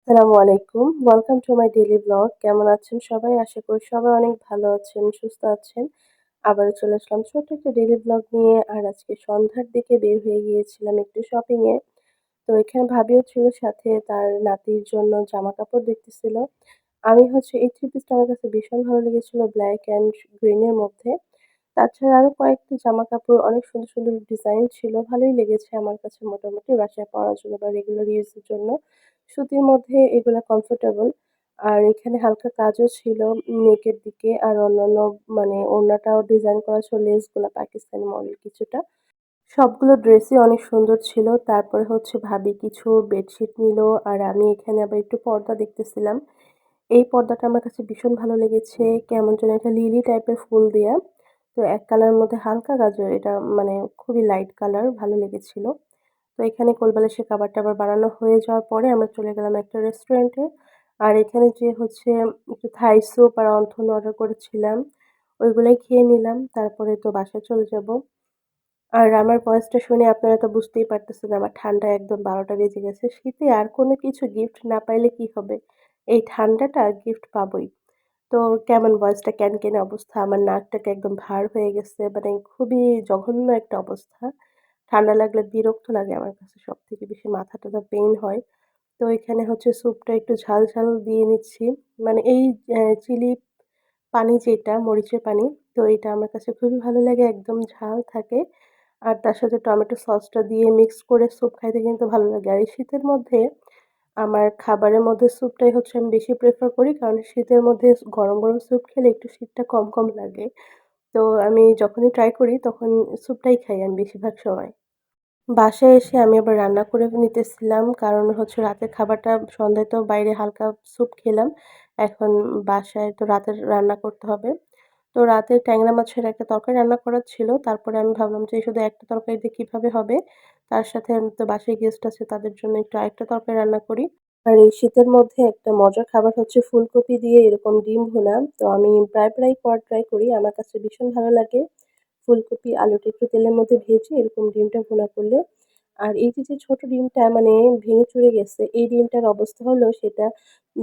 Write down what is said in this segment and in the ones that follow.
আসসালামু আলাইকুম। Welcome to my daily blog. কেমন আছেন সবাই? আশা করি সবাই অনেক ভালো আছেন, সুস্থ আছেন। আবারও চলে আসলাম ছোট্ট একটা ডেইলি ব্লগ নিয়ে। আর আজকে সন্ধ্যার দিকে বের হয়ে গিয়েছিলাম একটু শপিং এ। তো এখানে ভাবিও ছিল সাথে তার নাতির জন্য জামাকাপড় দেখতেছিল। আমি হচ্ছে এই থ্রি পিসটা আমার কাছে ভীষণ ভালো লেগেছিল ব্লাক অ্যান্ড গ্রিন এর মধ্যে। তাছাড়া আরো কয়েকটা জামাকাপড় অনেক সুন্দর, সুন্দর ডিজাইন ছিল। ভালোই লেগেছে আমার কাছে মোটামুটি বাসায় পরার জন্য বা রেগুলার ইউজ এর জন্য। সুতির মধ্যে এগুলা কমফোর্টেবল। আর এখানে হালকা কাজও ছিল নেকের দিকে। আর অন্যান্য মানে ওড়নাটাও ডিজাইন করা ছিল লেসগুলা পাকিস্তানি মডেল কিছুটা। সবগুলো ড্রেসই অনেক সুন্দর ছিল। তারপরে হচ্ছে ভাবি কিছু বেডশিট নিল। আর আমি এখানে আবার একটু পর্দা দেখতেছিলাম। এই পর্দাটা আমার কাছে ভীষণ ভালো লেগেছে। কেমন যেন একটা লিলি টাইপের ফুল দেয়া। তো এক কালারের মধ্যে হালকা গাজর এটা মানে খুবই লাইট কালার ভালো লেগেছিল। তো এখানে কোলবালিশের কাভার-টাভার বানানো হয়ে যাওয়ার পরে আমরা চলে গেলাম একটা রেস্টুরেন্টে। আর এখানে যে হচ্ছে একটু থাই স্যুপ আর অন্থন অর্ডার করেছিলাম। ওইগুলাই খেয়ে নিলাম। তারপরে তো বাসায় চলে যাব। আর আমার ভয়েসটা শুনে আপনারা তো বুঝতেই পারতেছেন আমার ঠান্ডায় একদম ১২টা বেজে গেছে। শীতে আর কোনো কিছু গিফট না পাইলে কি হবে? এই ঠান্ডাটা গিফট পাবোই। তো কেমন ভয়েসটা ক্যানকেনে অবস্থা। আমার নাকটাকে একদম ভার হয়ে গেছে। মানে খুবই জঘন্য একটা অবস্থা। ঠান্ডা লাগলে বিরক্ত লাগে আমার কাছে সবথেকে বেশি মাথা-টাথা পেইন হয়। তো এখানে হচ্ছে স্যুপটা একটু ঝাল, ঝাল দিয়ে নিচ্ছি। মানে এই চিলি পানি যেটা মরিচের পানি, তো এটা আমার কাছে খুবই ভালো লাগে। একদম ঝাল থাকে। আর তার সাথে টমেটো সসটা দিয়ে মিক্স করে স্যুপ খাইতে কিন্তু ভালো লাগে। আর এই শীতের মধ্যে আমার খাবারের মধ্যে স্যুপটাই হচ্ছে আমি বেশি প্রেফার করি। কারণ শীতের মধ্যে গরম, গরম স্যুপ খেলে একটু শীতটা কম, কম লাগে। তো আমি যখনই ট্রাই করি তখন স্যুপটাই খাই আমি বেশিরভাগ সময়। বাসায় এসে আমি আবার রান্না করে নিতেছিলাম। কারণ হচ্ছে রাতের খাবারটা সন্ধ্যায় তো বাইরে হালকা স্যুপ খেলাম। এখন বাসায় তো রাতের রান্না করতে হবে। তো রাতে ট্যাংরা মাছের একটা তরকারি রান্না করার ছিল। তারপরে আমি ভাবলাম যে শুধু একটা তরকারি দিয়ে কিভাবে হবে? তার সাথে তো বাসায় গেস্ট আছে তাদের জন্য একটু আরেকটা তরকারি রান্না করি। আর এই শীতের মধ্যে একটা মজার খাবার হচ্ছে ফুলকপি দিয়ে এরকম ডিম ভুনা। তো আমি প্রায় করার ট্রাই করি। আমার কাছে ভীষণ ভালো লাগে। ফুলকপি, আলুটা একটু তেলের মধ্যে ভেজে এরকম ডিমটা ভুনা করলে। আর এই যে ছোট ডিমটা মানে ভেঙে চুরে গেছে, এই ডিমটার অবস্থা হলো সেটা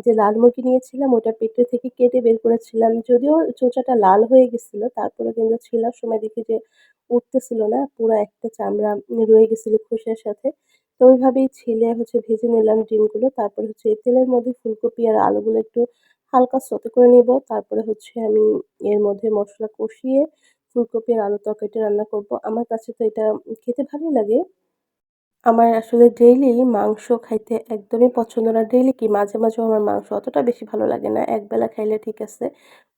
যে লাল মুরগি নিয়েছিলাম ওটা পেটে থেকে কেটে বের করেছিলাম। যদিও চোচাটা লাল হয়ে গেছিল তারপরেও কিন্তু ছিলার সময় দেখি যে উঠতেছিল না। পুরা একটা চামড়া রয়ে গেছিল খোসার সাথে। তো ওইভাবেই ছিলে হচ্ছে ভেজে নিলাম ডিমগুলো। তারপরে হচ্ছে এই তেলের মধ্যে ফুলকপি আর আলুগুলো একটু হালকা সতে করে নিবো। তারপরে হচ্ছে আমি এর মধ্যে মসলা কষিয়ে ফুলকপি আর আলুর তরকারিটা রান্না করব। আমার কাছে তো এটা খেতে ভালোই লাগে। আমার আসলে ডেইলি মাংস খাইতে একদমই পছন্দ না। ডেইলি কি মাঝে, মাঝেও আমার মাংস অতটা বেশি ভালো লাগে না। একবেলা খাইলে ঠিক আছে।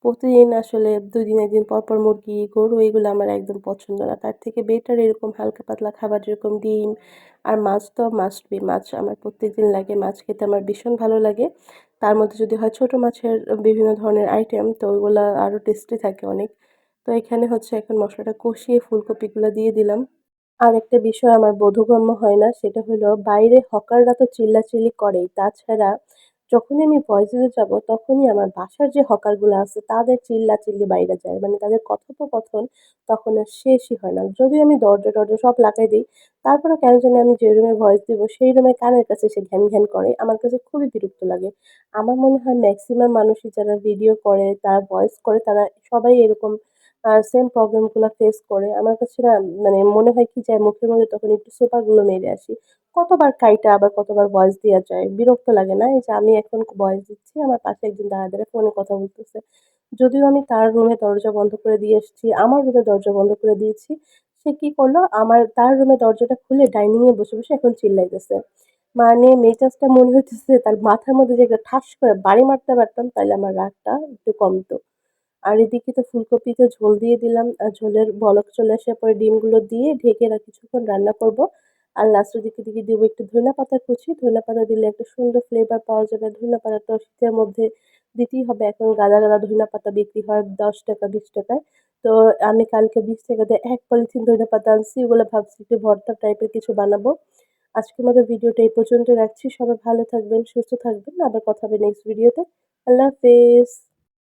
প্রতিদিন আসলে ২ দিন ১ দিন পর, পর মুরগি, গরু এগুলো আমার একদম পছন্দ না। তার থেকে বেটার এরকম হালকা পাতলা খাবার যেরকম ডিম আর মাছ তো মাস্ট বি মাছ আমার প্রত্যেকদিন লাগে। মাছ খেতে আমার ভীষণ ভালো লাগে। তার মধ্যে যদি হয় ছোট মাছের বিভিন্ন ধরনের আইটেম তো ওগুলা আরো টেস্টি থাকে অনেক। তো এখানে হচ্ছে এখন মসলাটা কষিয়ে ফুলকপিগুলা দিয়ে দিলাম। আরেকটা বিষয় আমার বোধগম্য হয় না, সেটা হলো বাইরে হকাররা তো চিল্লাচিল্লি করেই। তাছাড়া যখনই আমি ভয়েস দিতে যাবো, তখনই আমার বাসার যে হকারগুলো আছে তাদের চিল্লাচিল্লি বাইরে যায়। মানে তাদের কথোপকথন তখন আর শেষই হয় না। যদিও আমি দরজা-টরজা সব লাগাই দেই, তারপরেও কেন জানি আমি যে রুমে ভয়েস দিব, সেই রুমের কানের কাছে এসে ঘ্যান, ঘ্যান করে। আমার কাছে খুবই বিরক্ত লাগে। আমার মনে হয় মেক্সিমাম মানুষই যারা ভিডিও করে, তারা ভয়েস করে, তারা সবাই এরকম সেম প্রবলেম গুলা ফেস করে। আমার কাছে না মানে মনে হয় কি যে মুখের মধ্যে তখন একটু সোফা গুলো মেরে আসি। কতবার কাইটা আবার কতবার ভয়েস দেয়া যায়। বিরক্ত লাগে না? এই যে আমি এখন ভয়েস দিচ্ছি, আমার পাশে একজন দাঁড়ায়, দাঁড়ায় ফোনে কথা বলতেছে। যদিও আমি তার রুমে দরজা বন্ধ করে দিয়ে এসেছি, আমার রুমে দরজা বন্ধ করে দিয়েছি। সে কি করলো? তার রুমে দরজাটা খুলে ডাইনিং এ বসে, বসে এখন চিল্লাইতেছে। মানে মেজাজটা মনে হইতেছে তার মাথার মধ্যে যে একটা ঠাস করে বাড়ি মারতে পারতাম তাইলে আমার রাগটা একটু কমতো। আর এদিকে তো ফুলকপিতে ঝোল দিয়ে দিলাম। ঝোলের বলক চলে আসার পরে ডিমগুলো দিয়ে ঢেকে কিছুক্ষণ রান্না করব। আর লাস্টের দিকে দিব একটু ধইনা পাতা কুচি। ধইনা পাতা দিলে একটা সুন্দর ফ্লেভার পাওয়া যাবে। ধইনা পাতা তো শীতের মধ্যে দিতেই হবে। এখন গাদা, গাদা ধইনা পাতা বিক্রি হয় ৳১০ ৳২০ তো আমি কালকে ৳২০ দিয়ে ১ পলিথিন ধইনা পাতা আনছি। ওগুলো ভাবছি একটু ভর্তা টাইপের কিছু বানাবো। আজকের মতো ভিডিওটা এই পর্যন্ত রাখছি। সবাই ভালো থাকবেন, সুস্থ থাকবেন। আবার কথা হবে নেক্সট ভিডিওতে। আল্লাহ হাফেজ।